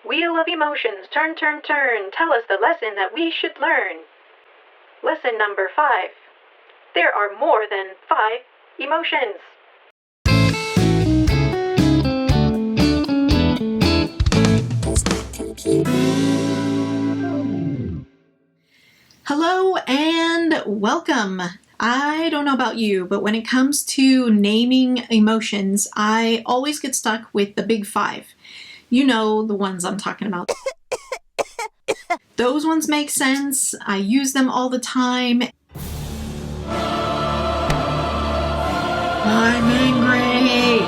Wheel of emotions, turn, turn, turn, tell us the lesson that we should learn. Lesson number 5. There are more than 5 emotions. Hello and welcome. I don't know about you, but when it comes to naming emotions, I always get stuck with the big 5. You know the ones I'm talking about. Those ones make sense. I use them all the time. I'm angry.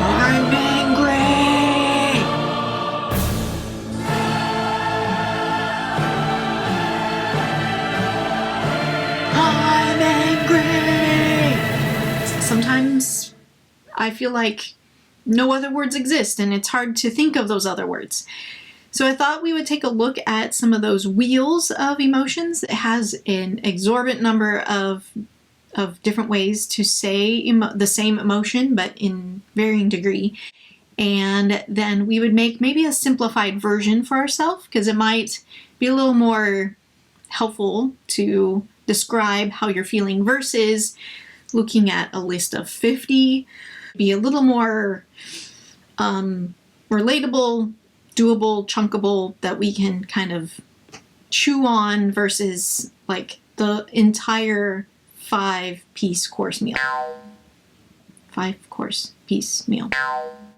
I'm angry. I'm angry. Sometimes I feel like no other words exist and it's hard to think of those other words. So I thought we would take a look at some of those wheels of emotions. It has an exorbitant number of different ways to say the same emotion, but in varying degree. And then we would make maybe a simplified version for ourselves, because it might be a little more helpful to describe how you're feeling versus looking at a list of 50. Be a little more relatable, doable, chunkable, that we can kind of chew on versus like the entire 5-piece course meal. 5-course piece meal.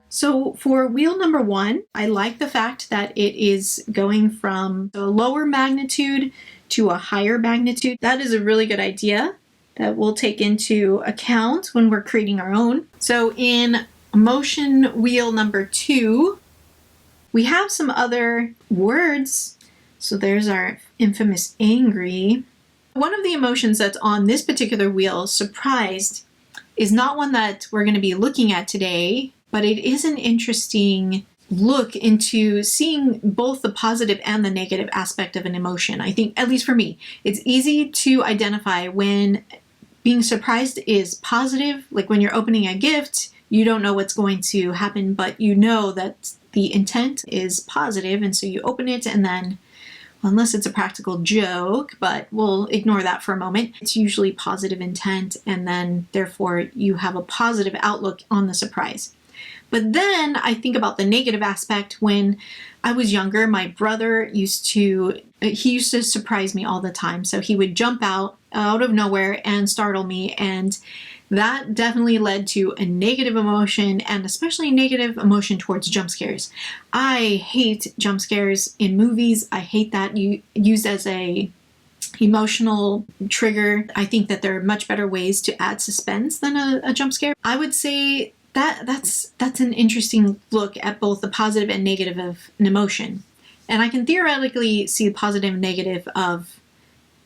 So for wheel number 1, I like the fact that it is going from a lower magnitude to a higher magnitude. That is a really good idea that we'll take into account when we're creating our own. So in emotion wheel number 2, we have some other words. So there's our infamous angry. One of the emotions that's on this particular wheel, surprised, is not one that we're going to be looking at today, but it is an interesting look into seeing both the positive and the negative aspect of an emotion. I think, at least for me, it's easy to identify when being surprised is positive, like when you're opening a gift, you don't know what's going to happen, but you know that the intent is positive, and so you open it, and then, well, unless it's a practical joke, but we'll ignore that for a moment, it's usually positive intent, and then therefore you have a positive outlook on the surprise. But then I think about the negative aspect. When I was younger, my brother used to surprise me all the time. So he would jump out of nowhere and startle me, and that definitely led to a negative emotion, and especially a negative emotion towards jump scares. I hate jump scares in movies. I hate that used as a emotional trigger. I think that there are much better ways to add suspense than a jump scare. I would say that's an interesting look at both the positive and negative of an emotion. And I can theoretically see the positive and negative of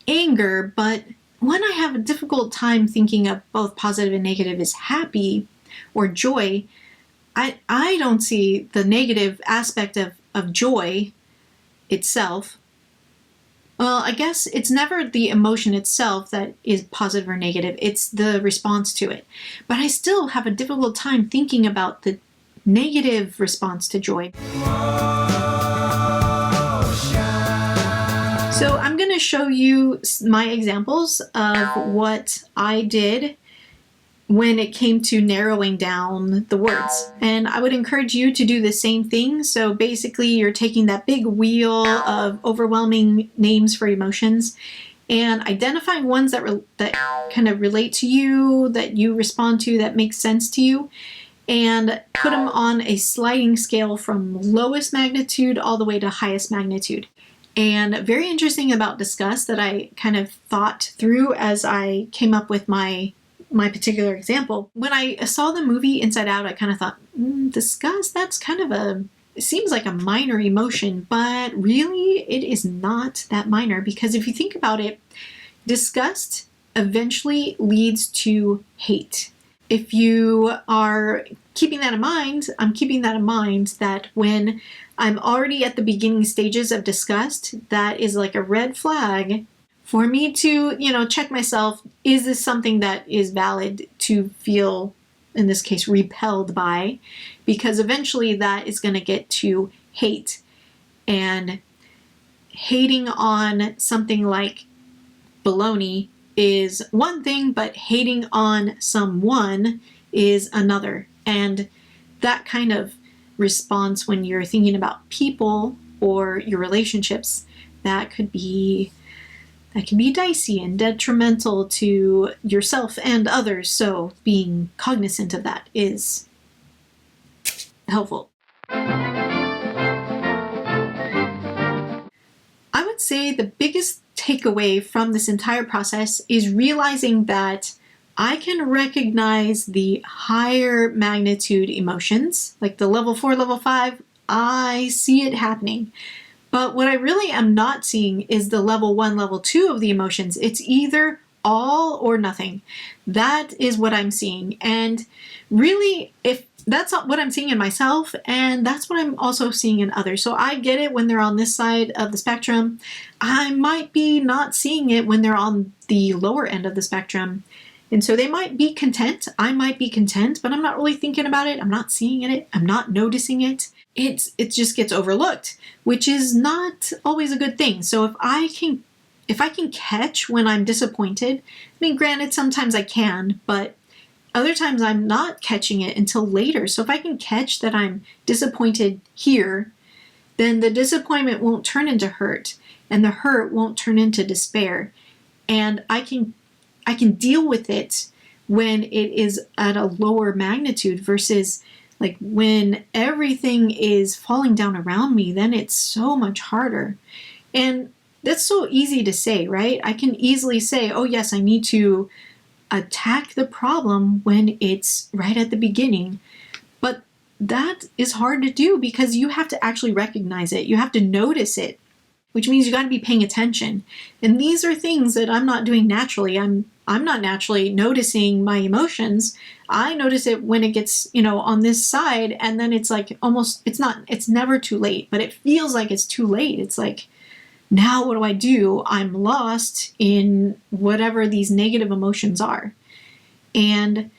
anger, but when I have a difficult time thinking of both positive and negative as happy or joy, I don't see the negative aspect of joy itself. Well, I guess it's never the emotion itself that is positive or negative, it's the response to it. But I still have a difficult time thinking about the negative response to joy. So I'm going to show you my examples of what I did when it came to narrowing down the words. And I would encourage you to do the same thing. So basically you're taking that big wheel of overwhelming names for emotions and identifying ones that kind of relate to you, that you respond to, that make sense to you, and put them on a sliding scale from lowest magnitude all the way to highest magnitude. And very interesting about disgust that I kind of thought through as I came up with my particular example. When I saw the movie Inside Out, I kind of thought, disgust, that's kind of it seems like a minor emotion, but really it is not that minor, because if you think about it, disgust eventually leads to hate. If you are keeping that in mind, I'm keeping that in mind, that when I'm already at the beginning stages of disgust, that is like a red flag for me to, check myself. Is this something that is valid to feel in this case, repelled by, because eventually that is going to get to hate. And hating on something like baloney is one thing, but hating on someone is another. And that kind of response when you're thinking about people or your relationships, that can be dicey and detrimental to yourself and others. So being cognizant of that is helpful. I would say the biggest takeaway from this entire process is realizing that I can recognize the higher magnitude emotions, like the level 4, level 5. I see it happening. But what I really am not seeing is the level 1, level 2 of the emotions. It's either all or nothing. That is what I'm seeing. And really, if that's what I'm seeing in myself, and that's what I'm also seeing in others. So I get it when they're on this side of the spectrum. I might be not seeing it when they're on the lower end of the spectrum. And so they might be content. I might be content, but I'm not really thinking about it. I'm not seeing it. I'm not noticing it. It just gets overlooked, which is not always a good thing. So if I can catch when I'm disappointed, I mean, granted, sometimes I can, but other times I'm not catching it until later. So if I can catch that I'm disappointed here, then the disappointment won't turn into hurt, and the hurt won't turn into despair. And I can deal with it when it is at a lower magnitude versus like when everything is falling down around me, then it's so much harder. And that's so easy to say, right? I can easily say, oh yes, I need to attack the problem when it's right at the beginning. But that is hard to do because you have to actually recognize it. You have to notice it, which means you got to be paying attention. And these are things that I'm not doing naturally. I'm not naturally noticing my emotions. I notice it when it gets, on this side, and then it's like it's never too late, but it feels like it's too late. It's like, now what do I do? I'm lost in whatever these negative emotions are. And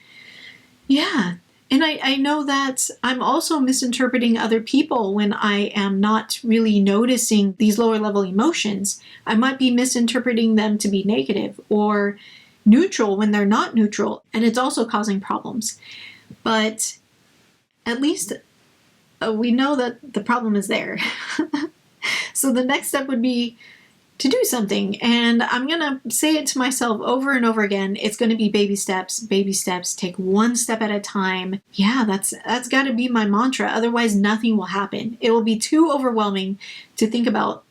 yeah, and I know that I'm also misinterpreting other people when I am not really noticing these lower level emotions. I might be misinterpreting them to be negative or neutral when they're not neutral, and it's also causing problems. But at least we know that the problem is there. So the next step would be to do something, and I'm gonna say it to myself over and over again. It's going to be baby steps, take one step at a time. Yeah, that's got to be my mantra. Otherwise nothing will happen. It will be too overwhelming to think about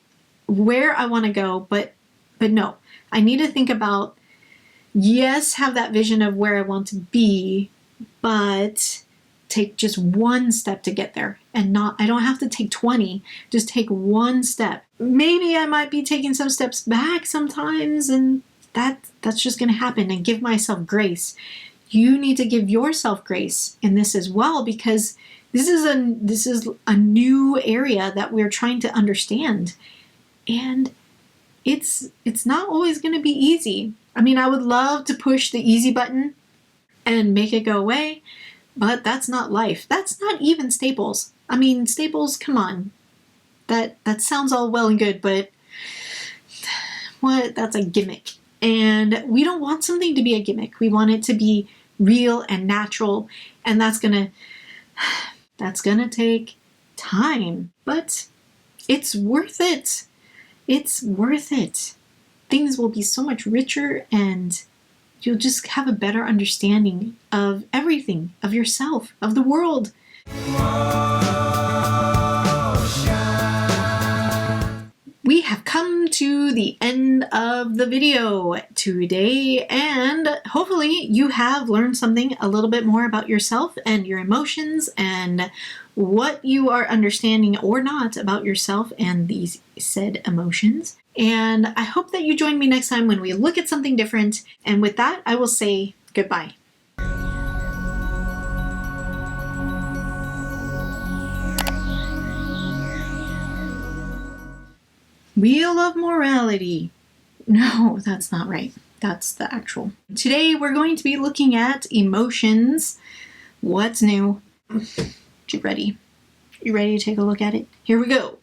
where I want to go, but no, I need to think about, yes, have that vision of where I want to be, but take just one step to get there. And I don't have to take 20, just take one step. Maybe I might be taking some steps back sometimes, and that's just going to happen. And give myself grace. You need to give yourself grace in this as well, because this is a new area that we're trying to understand. And it's not always going to be easy. I mean, I would love to push the easy button and make it go away, but that's not life. That's not even Staples. I mean, Staples, come on. That sounds all well and good, but that's a gimmick. And we don't want something to be a gimmick. We want it to be real and natural, and that's gonna take time. But it's worth it. It's worth it. Things will be so much richer, and you'll just have a better understanding of everything, of yourself, of the world. We have come to the end of the video today, and hopefully you have learned something a little bit more about yourself and your emotions and what you are understanding or not about yourself and these said emotions. And I hope that you join me next time when we look at something different. And with that, I will say goodbye. Wheel of Morality. No, that's not right. That's the actual. Today we're going to be looking at emotions What's new? You ready? You ready to take a look at it? Here we go.